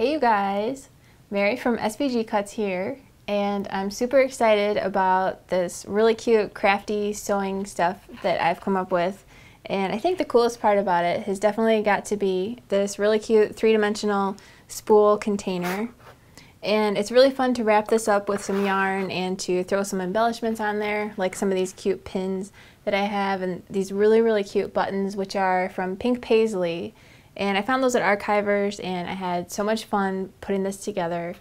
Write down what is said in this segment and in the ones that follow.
Hey you guys, Mary from SVG Cuts here, and I'm super excited about this really cute crafty sewing stuff that I've come up with. And I think the coolest part about it has definitely got to be this really cute three-dimensional spool container. And it's really fun to wrap this up with some yarn and to throw some embellishments on there, like some of these cute pins that I have and these really cute buttons, which are from Pink Paisley. And I found those at Archivers, and I had so much fun putting this together.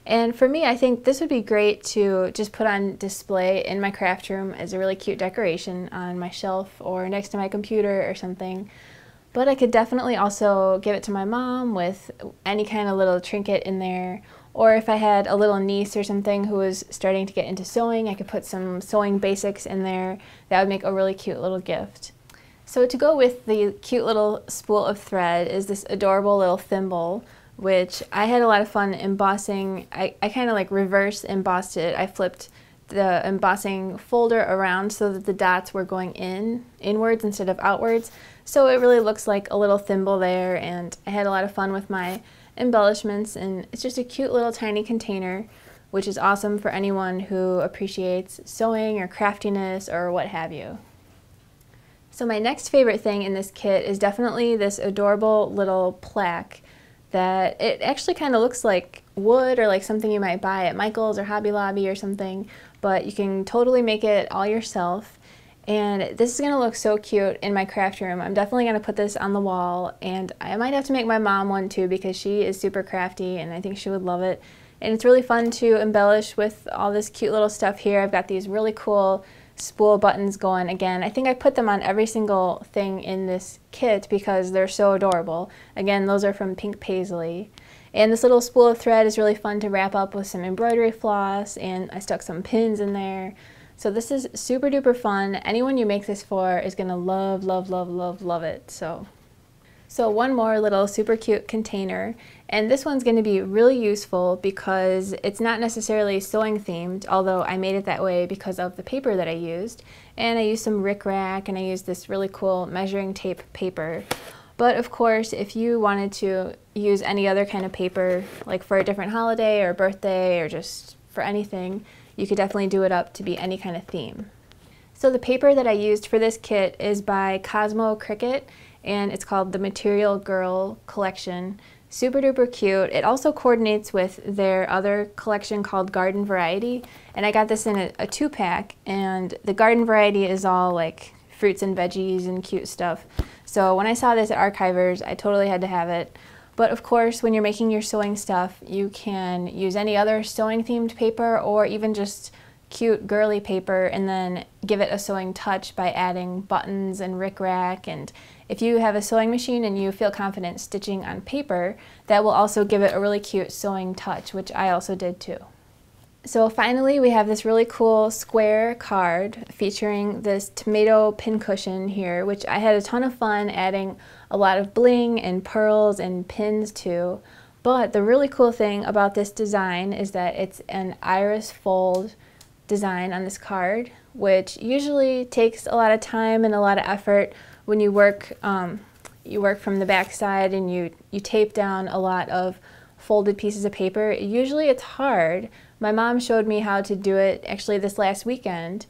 And for me, I think this would be great to just put on display in my craft room as a really cute decoration on my shelf or next to my computer or something. But I could definitely also give it to my mom with any kind of little trinket in there. Or if I had a little niece or something who was starting to get into sewing, I could put some sewing basics in there. That would make a really cute little gift. So to go with the cute little spool of thread is this adorable little thimble, which I had a lot of fun embossing. I kind of like reverse embossed it. I flipped the embossing folder around so that the dots were going inwards instead of outwards. So it really looks like a little thimble there, and I had a lot of fun with my embellishments, and it's just a cute little tiny container, which is awesome for anyone who appreciates sewing or craftiness or what have you. So my next favorite thing in this kit is definitely this adorable little plaque that it actually kind of looks like wood or like something you might buy at Michael's or Hobby Lobby or something, but you can totally make it all yourself. And this is going to look so cute in my craft room. I'm definitely going to put this on the wall, and I might have to make my mom one too because she is super crafty and I think she would love it. And it's really fun to embellish with all this cute little stuff here. I've got these really cool spool buttons going. Again, I think I put them on every single thing in this kit because they're so adorable. Again, those are from Pink Paisley. And this little spool of thread is really fun to wrap up with some embroidery floss, and I stuck some pins in there. So this is super duper fun. Anyone you make this for is gonna love it. So one more little super cute container, and this one's going to be really useful because it's not necessarily sewing themed, although I made it that way because of the paper that I used. And I used some rickrack, and I used this really cool measuring tape paper. But of course, if you wanted to use any other kind of paper, like for a different holiday or birthday or just for anything, you could definitely do it up to be any kind of theme. So the paper that I used for this kit is by Cricut, and it's called the Material Girl collection. Super duper cute. It also coordinates with their other collection called Garden Variety, and I got this in a 2-pack, and the Garden Variety is all like fruits and veggies and cute stuff. So when I saw this at Archivers, I totally had to have it. But of course, when you're making your sewing stuff, you can use any other sewing themed paper or even just cute girly paper and then give it a sewing touch by adding buttons and rickrack. And if you have a sewing machine and you feel confident stitching on paper, that will also give it a really cute sewing touch, which I also did too. So finally, we have this really cool square card featuring this tomato pincushion here, which I had a ton of fun adding a lot of bling and pearls and pins to. But the really cool thing about this design is that it's an iris fold design on this card, which usually takes a lot of time and a lot of effort when you work from the back side and you tape down a lot of folded pieces of paper. Usually it's hard. My mom showed me how to do it actually this last weekend,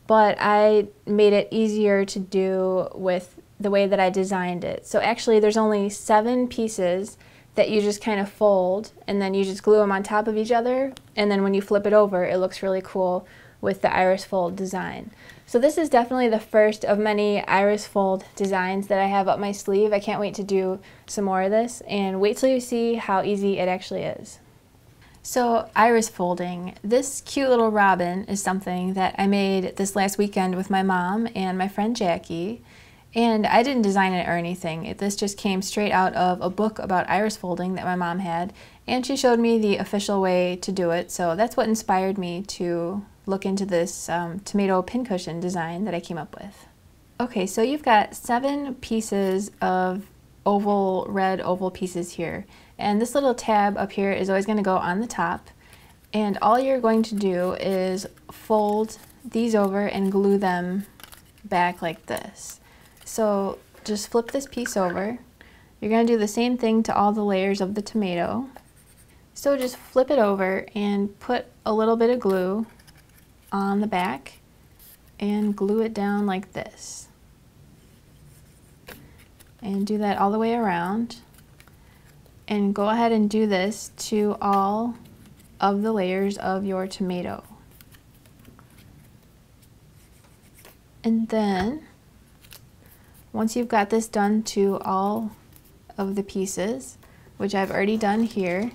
but I made it easier to do with the way that I designed it. So actually there's only 7 pieces that you just kind of fold, and then you just glue them on top of each other, and then when you flip it over, it looks really cool with the iris fold design. So this is definitely the first of many iris fold designs that I have up my sleeve. I can't wait to do some more of this, and wait till you see how easy it actually is. So iris folding, this cute little robin is something that I made this last weekend with my mom and my friend Jackie. And I didn't design it or anything. This just came straight out of a book about iris folding that my mom had, and she showed me the official way to do it, so that's what inspired me to look into this tomato pincushion design that I came up with. Okay, so you've got 7 pieces of red oval pieces here, and this little tab up here is always going to go on the top, and all you're going to do is fold these over and glue them back like this. So just flip this piece over. You're going to do the same thing to all the layers of the tomato. So just flip it over and put a little bit of glue on the back and glue it down like this. And do that all the way around. And go ahead and do this to all of the layers of your tomato. And then, once you've got this done to all of the pieces, which I've already done here,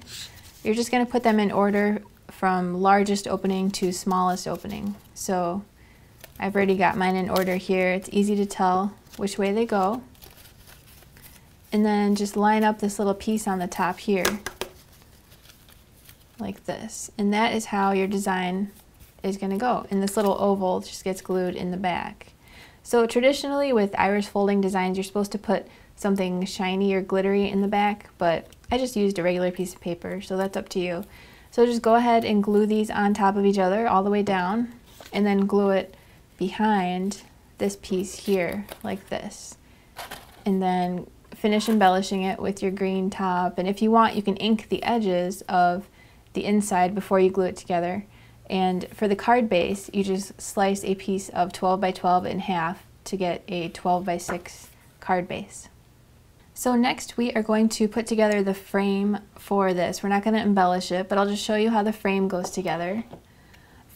you're just going to put them in order from largest opening to smallest opening. So I've already got mine in order here. It's easy to tell which way they go. And then just line up this little piece on the top here, like this. And that is how your design is going to go. And this little oval just gets glued in the back. So traditionally with iris folding designs, you're supposed to put something shiny or glittery in the back, but I just used a regular piece of paper, so that's up to you. So just go ahead and glue these on top of each other all the way down, and then glue it behind this piece here, like this. And then finish embellishing it with your green top, and if you want, you can ink the edges of the inside before you glue it together. And for the card base, you just slice a piece of 12 by 12 in half to get a 12 by 6 card base. So next we are going to put together the frame for this. We're not going to embellish it, but I'll just show you how the frame goes together.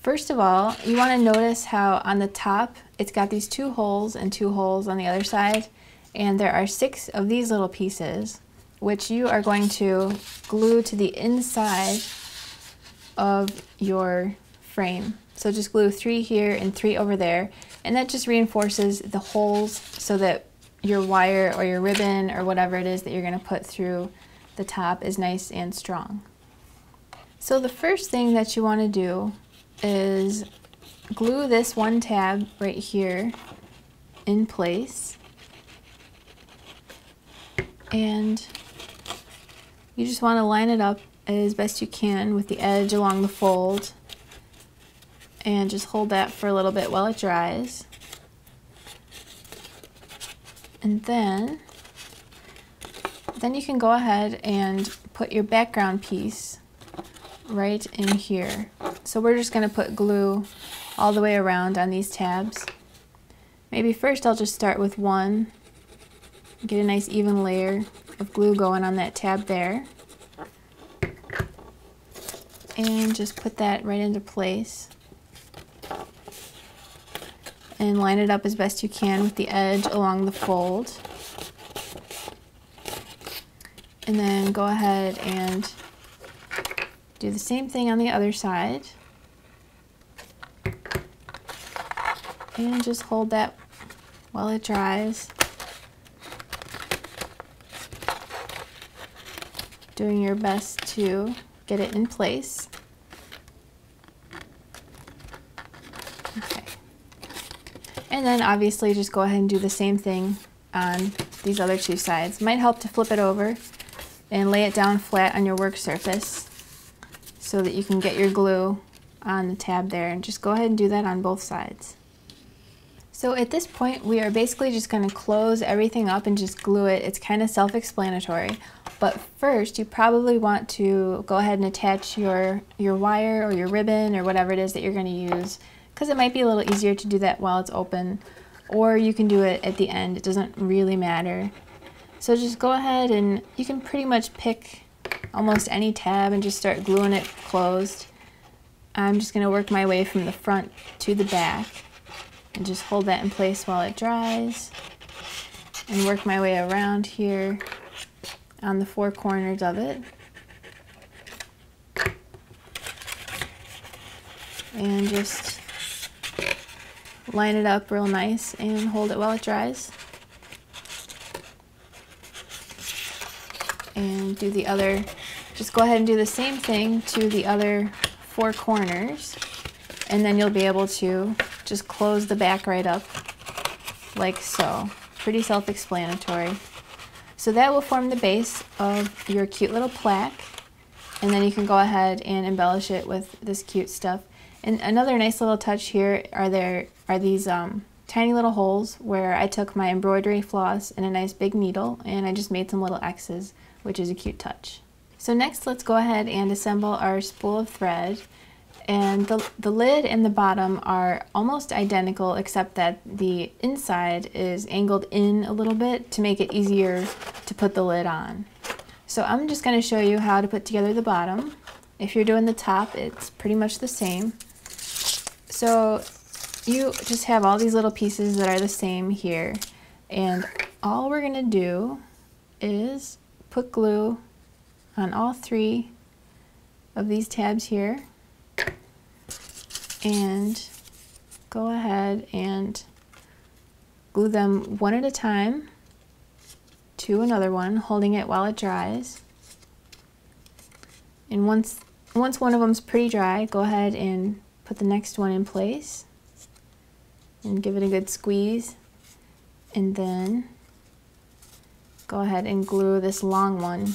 First of all, you want to notice how on the top it's got these 2 holes and 2 holes on the other side, and there are 6 of these little pieces which you are going to glue to the inside of your frame. So just glue 3 here and 3 over there, and that just reinforces the holes so that your wire or your ribbon or whatever it is that you're going to put through the top is nice and strong. So the first thing that you want to do is glue this one tab right here in place, and you just want to line it up as best you can with the edge along the fold, and just hold that for a little bit while it dries. And then you can go ahead and put your background piece right in here. So we're just going to put glue all the way around on these tabs. Maybe first I'll just start with one, get a nice even layer of glue going on that tab there, and just put that right into place. And line it up as best you can with the edge along the fold. And then go ahead and do the same thing on the other side. And just hold that while it dries. Doing your best to get it in place. Okay. And then obviously just go ahead and do the same thing on these other 2 sides. Might help to flip it over and lay it down flat on your work surface so that you can get your glue on the tab there, and just go ahead and do that on both sides. So at this point we are basically just going to close everything up and just glue it. It's kind of self-explanatory, but first you probably want to go ahead and attach your wire or your ribbon or whatever it is that you're going to use, because it might be a little easier to do that while it's open, or you can do it at the end. It doesn't really matter. So just go ahead and you can pretty much pick almost any tab and just start gluing it closed. I'm just going to work my way from the front to the back and just hold that in place while it dries, and work my way around here on the 4 corners of it. And just line it up real nice and hold it while it dries. And do the other, just go ahead and do the same thing to the other 4 corners, and then you'll be able to just close the back right up like so. Pretty self-explanatory. So that will form the base of your cute little plaque, and then you can go ahead and embellish it with this cute stuff. And another nice little touch here are these tiny little holes where I took my embroidery floss and a nice big needle, and I just made some little X's, which is a cute touch. So next, let's go ahead and assemble our spool of thread. And the lid and the bottom are almost identical, except that the inside is angled in a little bit to make it easier to put the lid on. So I'm just going to show you how to put together the bottom. If you're doing the top, it's pretty much the same. So you just have all these little pieces that are the same here. And all we're going to do is put glue on all 3 of these tabs here. And go ahead and glue them one at a time to another one, holding it while it dries. And once one of them's pretty dry, go ahead and put the next one in place and give it a good squeeze. And then go ahead and glue this long one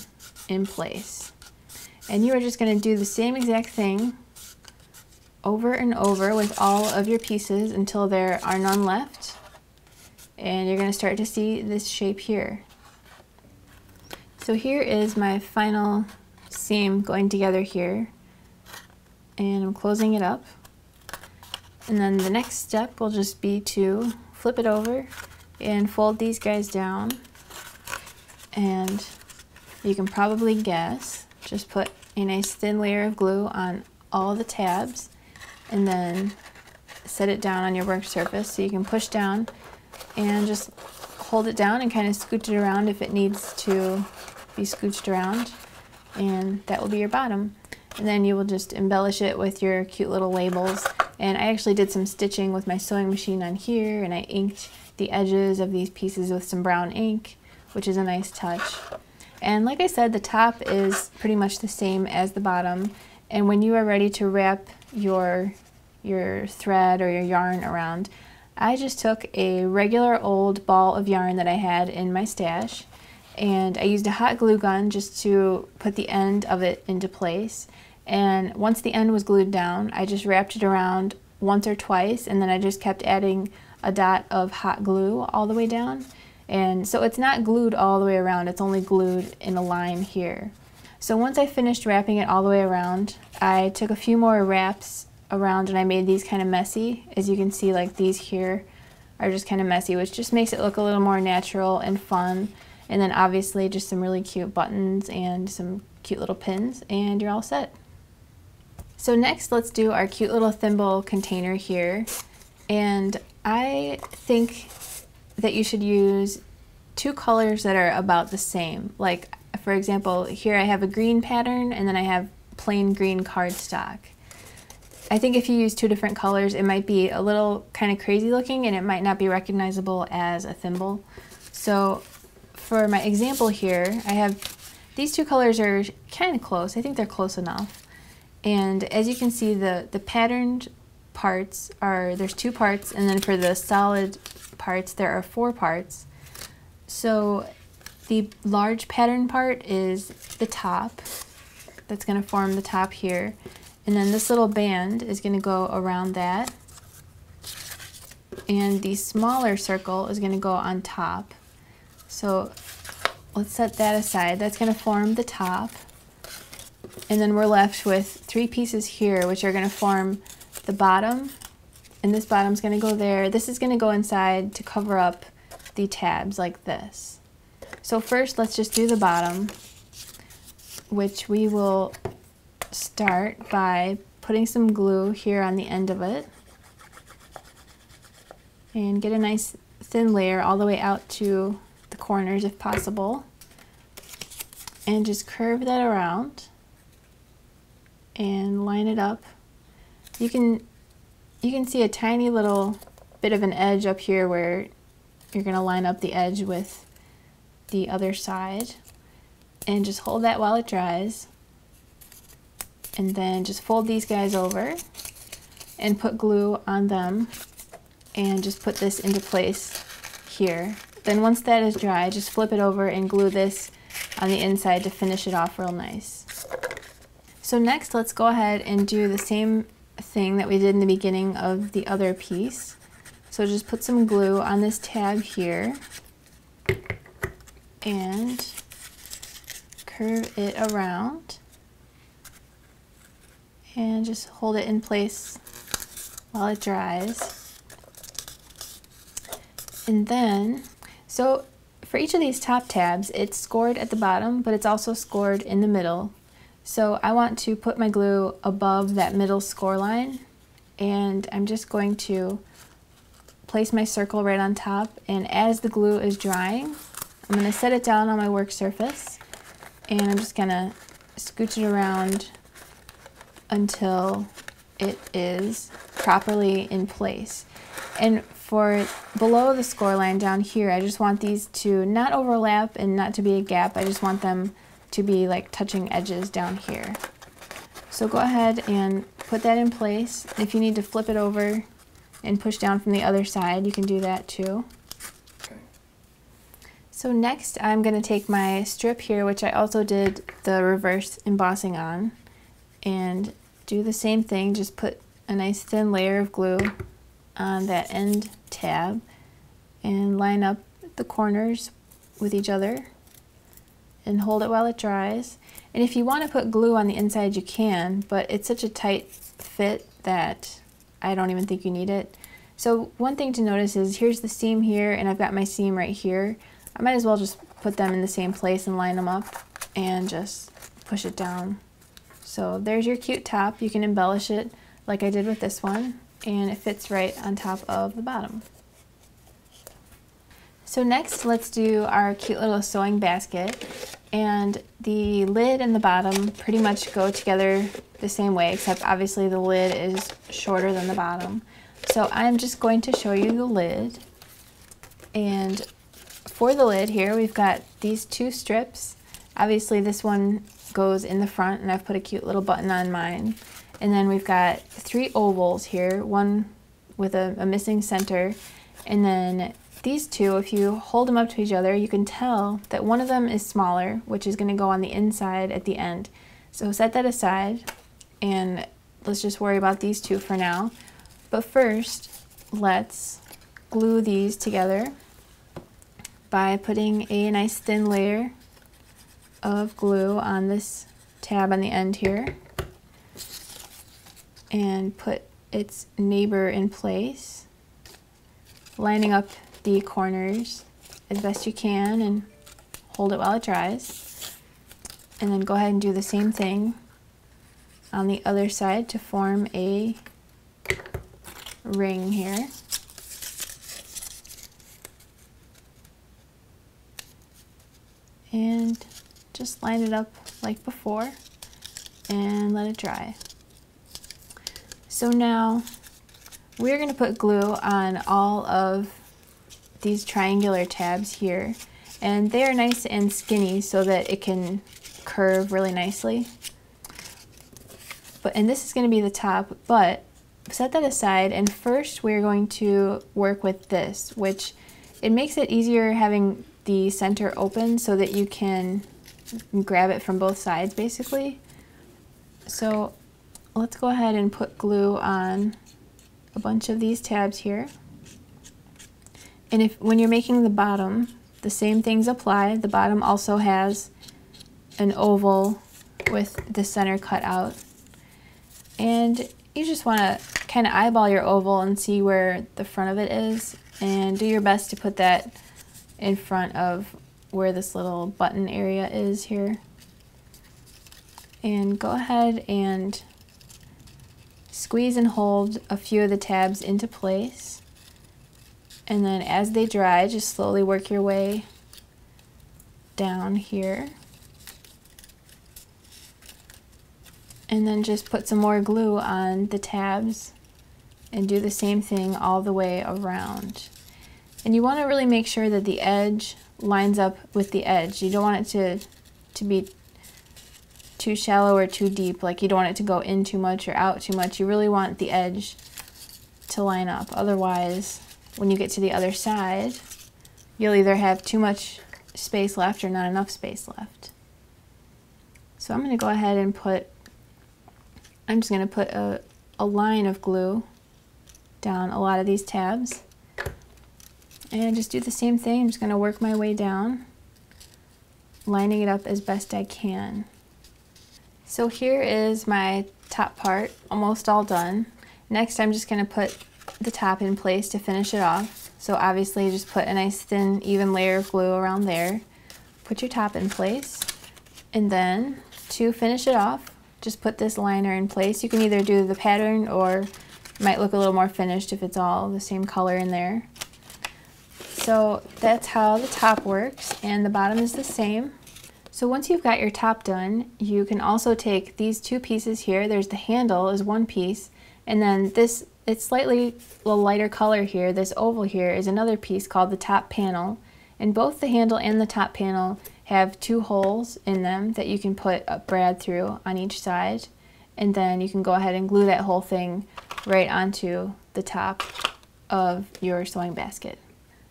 in place. And you are just going to do the same exact thing over and over with all of your pieces until there are none left. And you're going to start to see this shape here. So here is my final seam going together here. And I'm closing it up. And then the next step will just be to flip it over and fold these guys down. And you can probably guess, just put a nice thin layer of glue on all the tabs and then set it down on your work surface so you can push down and just hold it down and kind of scooch it around if it needs to be scooched around, and that will be your bottom. And then you will just embellish it with your cute little labels. And I actually did some stitching with my sewing machine on here, and I inked the edges of these pieces with some brown ink, which is a nice touch. And like I said, the top is pretty much the same as the bottom. And when you are ready to wrap your thread or your yarn around, I just took a regular old ball of yarn that I had in my stash, and I used a hot glue gun just to put the end of it into place. And once the end was glued down, I just wrapped it around once or twice, and then I just kept adding a dot of hot glue all the way down. And so it's not glued all the way around, it's only glued in a line here. So once I finished wrapping it all the way around, I took a few more wraps around and I made these kind of messy. As you can see, like these here are just kind of messy, which just makes it look a little more natural and fun. And then obviously just some really cute buttons and some cute little pins, and you're all set. So next, let's do our cute little thimble container here. And I think that you should use 2 colors that are about the same. Like, for example, here I have a green pattern and then I have plain green cardstock. I think if you use 2 different colors, it might be a little kind of crazy looking and it might not be recognizable as a thimble. So for my example here, I have these 2 colors are kind of close. I think they're close enough. And as you can see, the patterned parts are, there's 2 parts, and then for the solid parts there are 4 parts. So the large pattern part is the top. That's going to form the top here. And then this little band is going to go around that. And the smaller circle is going to go on top. So let's set that aside. That's going to form the top. And then we're left with 3 pieces here, which are going to form the bottom. And this bottom's going to go there. This is going to go inside to cover up the tabs like this. So first, let's just do the bottom, which we will start by putting some glue here on the end of it. And get a nice thin layer all the way out to the corners if possible. And just curve that around and line it up. You can see a tiny little bit of an edge up here where you're going to line up the edge with the other side, and just hold that while it dries, and then just fold these guys over and put glue on them and just put this into place here. Then once that is dry, just flip it over and glue this on the inside to finish it off real nice. So next, let's go ahead and do the same thing that we did in the beginning of the other piece. So just put some glue on this tab here and curve it around and just hold it in place while it dries. And then, so for each of these top tabs, it's scored at the bottom, but it's also scored in the middle. So I want to put my glue above that middle score line, and I'm just going to place my circle right on top, and as the glue is drying, I'm going to set it down on my work surface, and I'm just going to scooch it around until it is properly in place. And for below the score line down here, I just want these to not overlap and not to be a gap. I just want them to be like touching edges down here. So go ahead and put that in place. If you need to flip it over and push down from the other side, you can do that too. Okay. So next I'm going to take my strip here, which I also did the reverse embossing on, and do the same thing. Just put a nice thin layer of glue on that end tab and line up the corners with each other and hold it while it dries. And if you want to put glue on the inside, you can, but it's such a tight fit that I don't even think you need it. So one thing to notice is here's the seam here, and I've got my seam right here. I might as well just put them in the same place and line them up and just push it down. So there's your cute top. You can embellish it like I did with this one, and it fits right on top of the bottom. So next, let's do our cute little sewing basket. And the lid and the bottom pretty much go together the same way, except obviously the lid is shorter than the bottom. So I'm just going to show you the lid. And for the lid here, we've got these two strips. Obviously this one goes in the front, and I've put a cute little button on mine. And then we've got 3 ovals here, one with a missing center, and then these two, if you hold them up to each other, you can tell that one of them is smaller, which is going to go on the inside at the end. So set that aside, and let's just worry about these two for now. But first, let's glue these together by putting a nice thin layer of glue on this tab on the end here, and put its neighbor in place, lining up the corners as best you can and hold it while it dries. And then go ahead and do the same thing on the other side to form a ring here. And just line it up like before and let it dry. So now we're going to put glue on all of these triangular tabs here, and they are nice and skinny so that it can curve really nicely. And this is going to be the top, but set that aside, and first we're going to work with this, which it makes it easier having the center open so that you can grab it from both sides basically. So let's go ahead and put glue on a bunch of these tabs here. And when you're making the bottom, the same things apply. The bottom also has an oval with the center cut out. And you just want to kind of eyeball your oval and see where the front of it is, and do your best to put that in front of where this little button area is here. And go ahead and squeeze and hold a few of the tabs into place. And then as they dry, just slowly work your way down here. And then just put some more glue on the tabs and do the same thing all the way around. And you want to really make sure that the edge lines up with the edge. You don't want it to be too shallow or too deep. Like, you don't want it to go in too much or out too much. You really want the edge to line up. Otherwise, when you get to the other side, you'll either have too much space left or not enough space left. So I'm going to go ahead and I'm just going to put a line of glue down a lot of these tabs. And just do the same thing. I'm just going to work my way down lining it up as best I can. So here is my top part, almost all done. Next I'm just going to put the top in place to finish it off. So obviously just put a nice thin even layer of glue around there. Put your top in place, and then to finish it off just put this liner in place. You can either do the pattern or it might look a little more finished if it's all the same color in there. So that's how the top works, and the bottom is the same. So once you've got your top done, you can also take these two pieces here. There's the handle is one piece, and then this, it's slightly a little lighter color here. This oval here is another piece called the top panel, and both the handle and the top panel have two holes in them that you can put a brad through on each side, and then you can go ahead and glue that whole thing right onto the top of your sewing basket.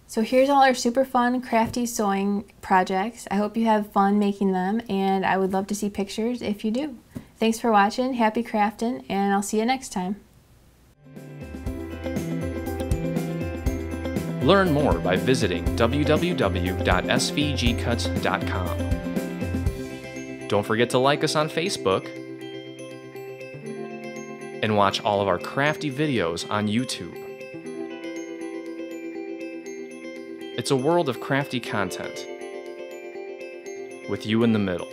So here's all our super fun crafty sewing projects. I hope you have fun making them, and I would love to see pictures if you do. Thanks for watching, happy crafting, and I'll see you next time. Learn more by visiting www.svgcuts.com. Don't forget to like us on Facebook and watch all of our crafty videos on YouTube. It's a world of crafty content with you in the middle.